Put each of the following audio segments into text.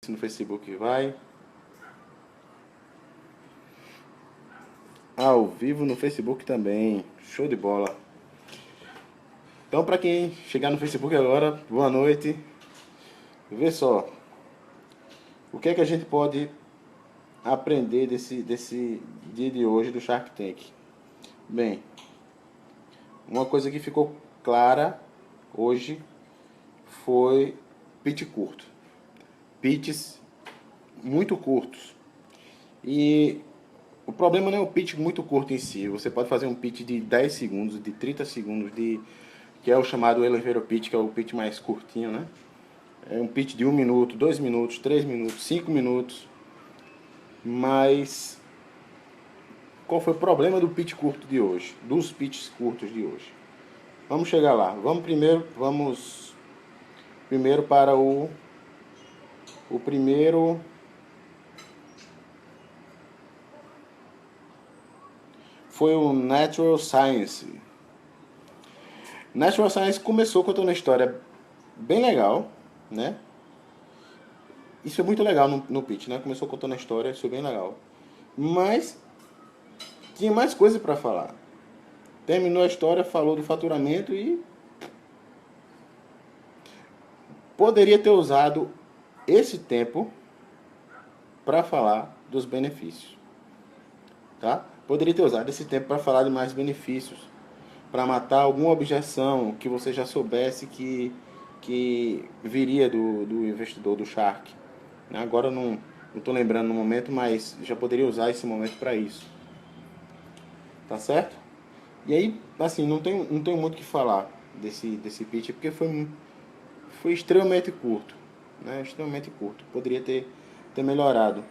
No Facebook vai. Ao vivo no Facebook também. Show de bola. Então, para quem chegar no Facebook agora, boa noite. Vê só. O que é que a gente pode aprender desse dia de hoje do Shark Tank? Bem, uma coisa que ficou clara hoje foi pitch curto. Pitches muito curtos. E o problema não é o pitch muito curto em si. Você pode fazer um pitch de 10 segundos, de 30 segundos, que é o chamado elevator pitch, que é o pitch mais curtinho, né? É um pitch de 1 minuto, 2 minutos, 3 minutos, 5 minutos. Mas qual foi o problema do pitch curto de hoje? Dos pitches curtos de hoje? Vamos chegar lá. Vamos primeiro para o primeiro. Foi o Natural Science. Natural Science começou contando uma história bem legal, né? Isso é muito legal no pitch, né? Começou contando a história, isso é bem legal. Mas tinha mais coisa para falar. Terminou a história, falou do faturamento e poderia ter usado esse tempo para falar dos benefícios, tá? Poderia ter usado esse tempo para falar de mais benefícios, para matar alguma objeção que você já soubesse que viria do investidor, do Shark. Agora eu não estou lembrando no momento, mas já poderia usar esse momento para isso. Tá certo? E aí, assim, não tenho muito o que falar desse pitch, porque foi extremamente curto. Né? Extremamente curto. Poderia ter melhorado.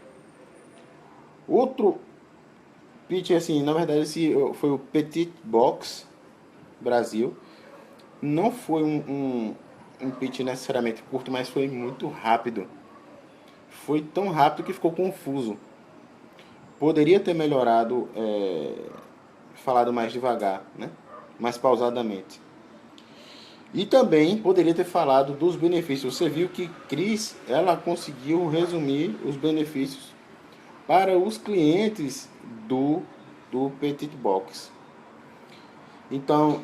Outro pitch, assim, na verdade, esse foi o Petit Box Brasil. Não foi um pitch necessariamente curto, mas foi muito rápido. Foi tão rápido que ficou confuso. Poderia ter melhorado, falado mais devagar, né? Mais pausadamente. E também poderia ter falado dos benefícios. Você viu que Cris, ela conseguiu resumir os benefícios para os clientes do Petit Box. Então,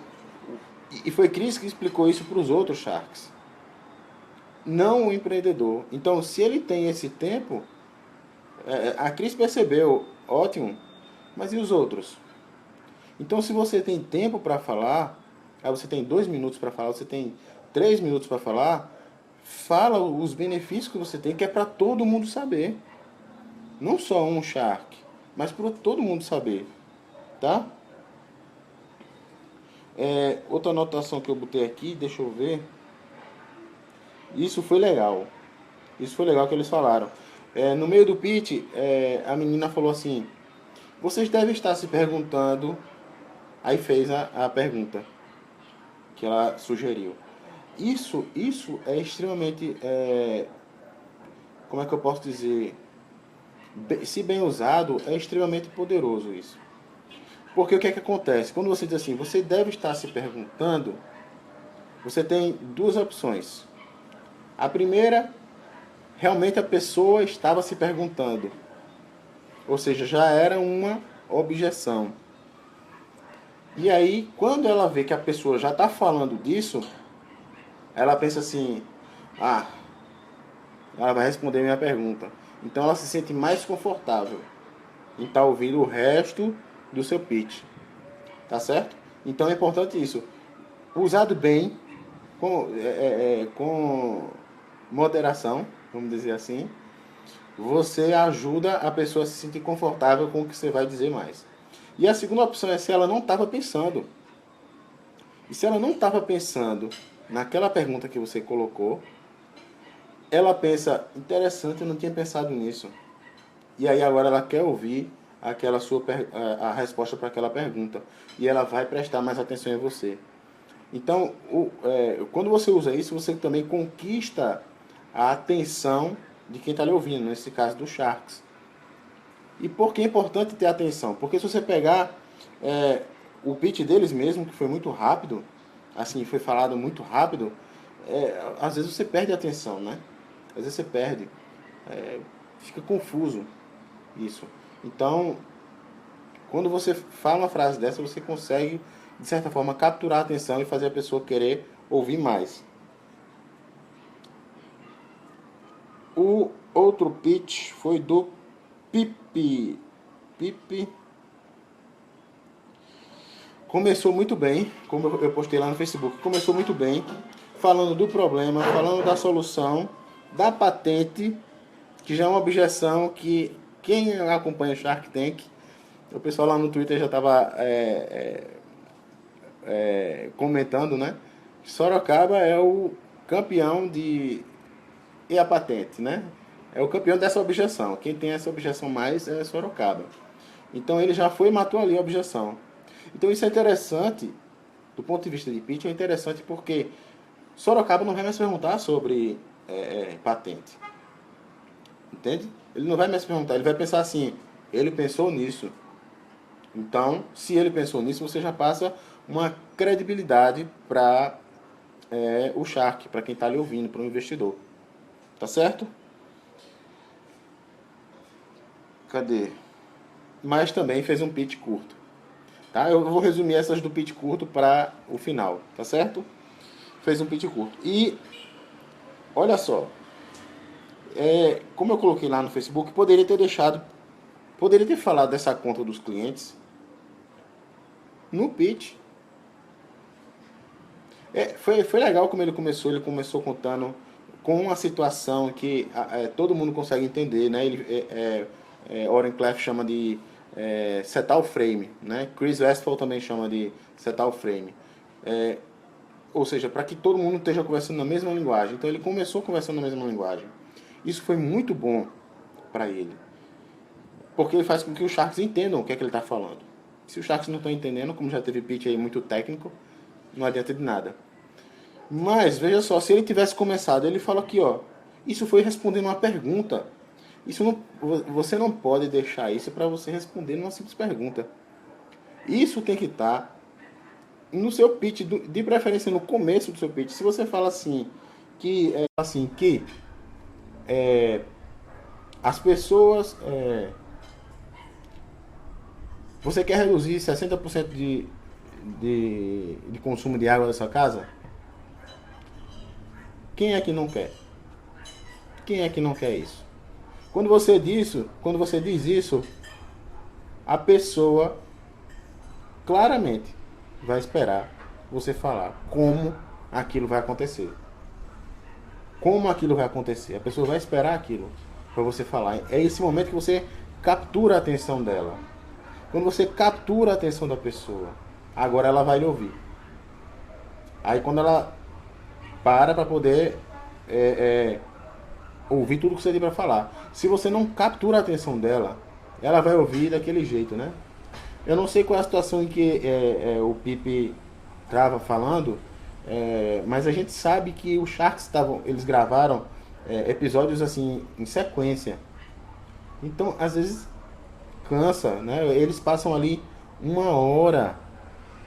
e foi Cris que explicou isso para os outros Sharks, não o empreendedor. Então, se ele tem esse tempo, a Cris percebeu, ótimo, mas e os outros? Então, se você tem tempo para falar, aí você tem 2 minutos para falar, você tem 3 minutos para falar, fala os benefícios que você tem, que é para todo mundo saber. Não só um Shark, mas para todo mundo saber, tá? Outra anotação que eu botei aqui, deixa eu ver. Isso foi legal. Isso foi legal que eles falaram. No meio do pitch, a menina falou assim: vocês devem estar se perguntando. Aí fez a pergunta que ela sugeriu. Isso é extremamente, como é que eu posso dizer? Se bem usado, é extremamente poderoso isso. Porque o que é que acontece? Quando você diz assim, você deve estar se perguntando, você tem duas opções. A primeira, realmente a pessoa estava se perguntando. Ou seja, já era uma objeção. E aí, quando ela vê que a pessoa já está falando disso, ela pensa assim, ela vai responder minha pergunta. Então ela se sente mais confortável em estar ouvindo o resto do seu pitch. Tá certo? Então é importante isso. Usado bem, com moderação, vamos dizer assim, você ajuda a pessoa a se sentir confortável com o que você vai dizer mais. E a segunda opção é se ela não estava pensando. E se ela não estava pensando naquela pergunta que você colocou, ela pensa, interessante, eu não tinha pensado nisso. E aí agora ela quer ouvir aquela a resposta para aquela pergunta. E ela vai prestar mais atenção em você. Então, quando você usa isso, você também conquista a atenção de quem está lhe ouvindo, nesse caso dos Sharks. E por que é importante ter atenção? Porque se você pegar o pitch deles mesmo, que foi muito rápido, assim, foi falado muito rápido, às vezes você perde a atenção, né? Às vezes você perde. Fica confuso isso. Então, quando você fala uma frase dessa, você consegue, de certa forma, capturar a atenção e fazer a pessoa querer ouvir mais. O outro pitch foi do Pipe. Pipe começou muito bem, como eu postei lá no Facebook, começou muito bem, falando do problema, falando da solução, da patente, que já é uma objeção que quem acompanha Shark Tank, o pessoal lá no Twitter já estava comentando, né? Sorocaba é o campeão de... E a patente, né? É o campeão dessa objeção. Quem tem essa objeção mais é Sorocaba. Então ele já foi e matou ali a objeção. Então isso é interessante, do ponto de vista de pitch, é interessante porque Sorocaba não vai mais perguntar sobre patente. Entende? Ele não vai mais perguntar, ele vai pensar assim, ele pensou nisso. Então, se ele pensou nisso, você já passa uma credibilidade para o Shark, para quem está ali ouvindo, para o investidor. Tá certo? Cadê? Mas também fez um pitch curto. Tá? Eu vou resumir essas do pitch curto para o final, tá certo? Fez um pitch curto. E, olha só, como eu coloquei lá no Facebook, poderia ter falado dessa conta dos clientes no pitch. Foi legal como ele começou contando com uma situação que todo mundo consegue entender, né? Oren Clef chama de setar o frame, né? Chris Westphal também chama de setar o frame. Ou seja, para que todo mundo esteja conversando na mesma linguagem. Então ele começou conversando na mesma linguagem. Isso foi muito bom para ele. Porque ele faz com que os Sharks entendam o que é que ele está falando. Se os Sharks não estão entendendo, como já teve pitch aí muito técnico, não adianta de nada. Mas, veja só, se ele tivesse começado, ele fala aqui, ó, isso foi respondendo uma pergunta. Você não pode deixar isso para você responder uma simples pergunta. Isso tem que estar no seu pitch, de preferência no começo do seu pitch. Se você fala assim, que as pessoas... você quer reduzir 60% de consumo de água da sua casa? Quem é que não quer? Quem é que não quer isso? Quando você diz isso, a pessoa claramente vai esperar você falar como aquilo vai acontecer. Como aquilo vai acontecer. A pessoa vai esperar aquilo para você falar. É esse momento que você captura a atenção dela. Quando você captura a atenção da pessoa, agora ela vai lhe ouvir. Aí quando ela para poder ouvir tudo que você tem para falar. Se você não captura a atenção dela, ela vai ouvir daquele jeito, né? Eu não sei qual é a situação em que o Pipe estava falando, mas a gente sabe que os Sharks eles gravaram episódios assim em sequência. Então, às vezes cansa, né? Eles passam ali 1 hora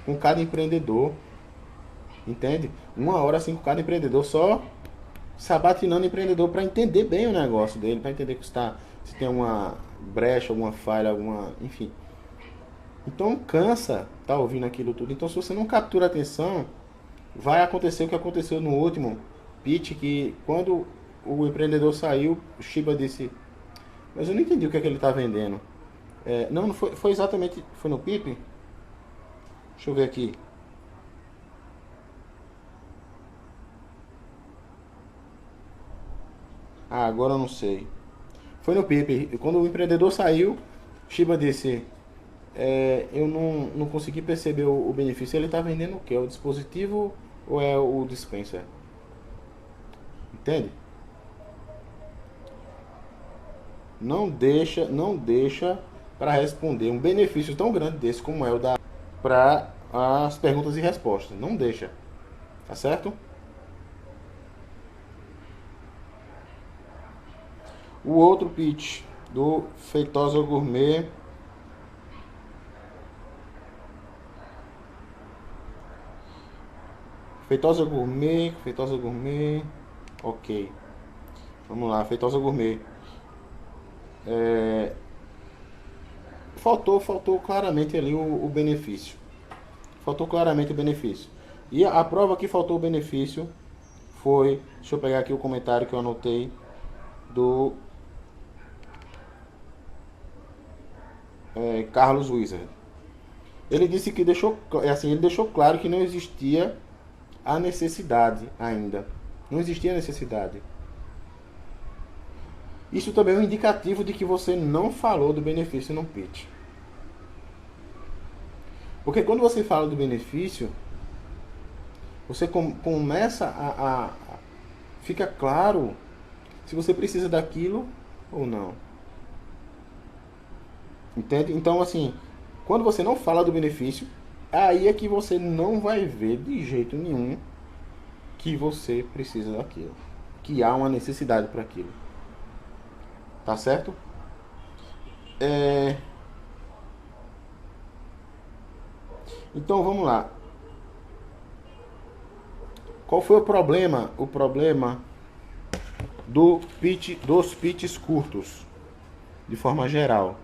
com cada empreendedor, entende? 1 hora assim com cada empreendedor, só sabatinando o empreendedor para entender bem o negócio dele, para entender que se tem uma brecha, alguma falha, enfim. Então cansa tá ouvindo aquilo tudo. Então se você não captura a atenção, vai acontecer o que aconteceu no último pitch, que quando o empreendedor saiu, o Shiba disse, mas eu não entendi o que é que ele está vendendo. Não foi exatamente, foi no PIP? Deixa eu ver aqui. Agora eu não sei. Foi no PIP. Quando o empreendedor saiu, Shiba disse, eu não consegui perceber o benefício. Ele está vendendo o que? É o dispositivo ou é o dispenser? Entende? Não deixa para responder um benefício tão grande desse como é o da para as perguntas e respostas. Não deixa. Tá certo? O outro pitch do Feitosa Gourmet. Feitosa Gourmet. Ok. Vamos lá, Feitosa Gourmet. faltou claramente ali o benefício. Faltou claramente o benefício. E a prova que faltou o benefício foi, deixa eu pegar aqui o comentário que eu anotei do Carlos Wizard. Ele disse que ele deixou claro que não existia a necessidade ainda. Não existia necessidade. Isso também é um indicativo de que você não falou do benefício no pitch. Porque quando você fala do benefício, você começa fica claro se você precisa daquilo ou não. Entende? Então, assim, quando você não fala do benefício, aí é que você não vai ver de jeito nenhum que você precisa daquilo. Que há uma necessidade para aquilo. Tá certo? Então, vamos lá. Qual foi o problema? O problema dos pitches curtos, de forma geral.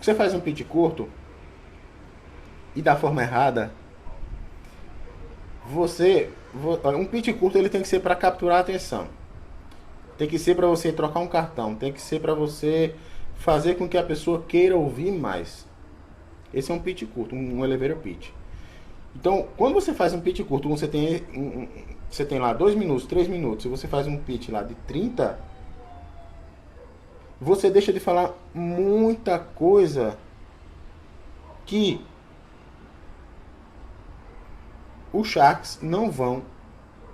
Você faz um pitch curto e da forma errada, um pitch curto ele tem que ser para capturar a atenção. Tem que ser para você trocar um cartão, tem que ser para você fazer com que a pessoa queira ouvir mais. Esse é um pitch curto, um elevator pitch. Então, quando você faz um pitch curto, você tem lá 2 minutos, 3 minutos, e você faz um pitch lá de 30, você deixa de falar muita coisa que os Sharks não vão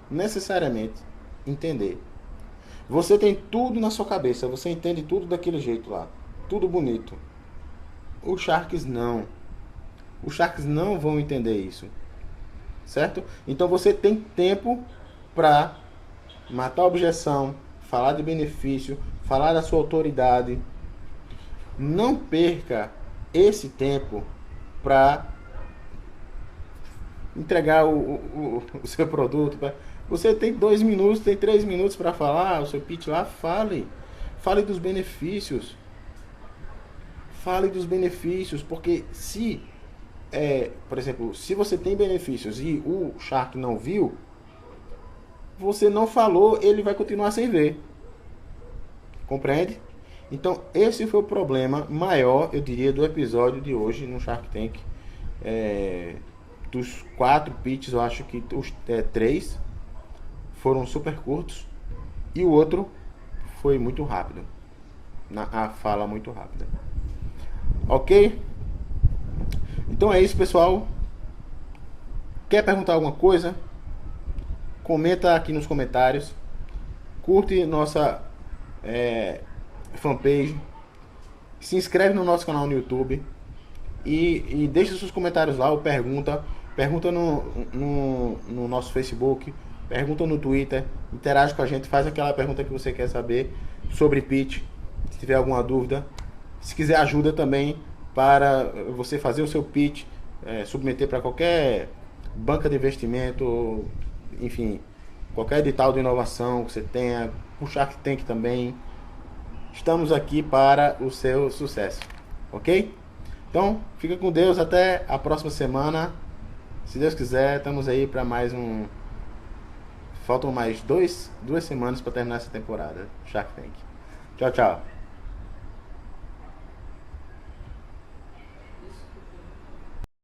necessariamente entender. Você tem tudo na sua cabeça, você entende tudo daquele jeito lá, tudo bonito. Os Sharks não. Os Sharks não vão entender isso, certo? Então você tem tempo para matar a objeção, falar de benefício, falar da sua autoridade. Não perca esse tempo para entregar o seu produto. Você tem 2 minutos, tem 3 minutos para falar o seu pitch lá, fale. Fale dos benefícios. Fale dos benefícios, porque por exemplo, se você tem benefícios e o Shark não viu, você não falou, ele vai continuar sem ver. Compreende? Então, esse foi o problema maior, eu diria, do episódio de hoje no Shark Tank. Dos 4 pitches, eu acho que os 3 foram super curtos e o outro foi muito rápido. A fala muito rápida. Ok? Então é isso, pessoal. Quer perguntar alguma coisa? Comenta aqui nos comentários. Curte nossa fanpage. Se inscreve no nosso canal no YouTube. E deixa seus comentários lá ou pergunta. Pergunta no nosso Facebook. Pergunta no Twitter. Interage com a gente. Faz aquela pergunta que você quer saber sobre pitch. Se tiver alguma dúvida. Se quiser ajuda também para você fazer o seu pitch, submeter para qualquer banca de investimento, enfim, qualquer edital de inovação que você tenha, o Shark Tank também. Estamos aqui para o seu sucesso, ok? Então, fica com Deus, até a próxima semana. Se Deus quiser, estamos aí para mais um... Faltam mais 2 semanas para terminar essa temporada, Shark Tank. Tchau, tchau.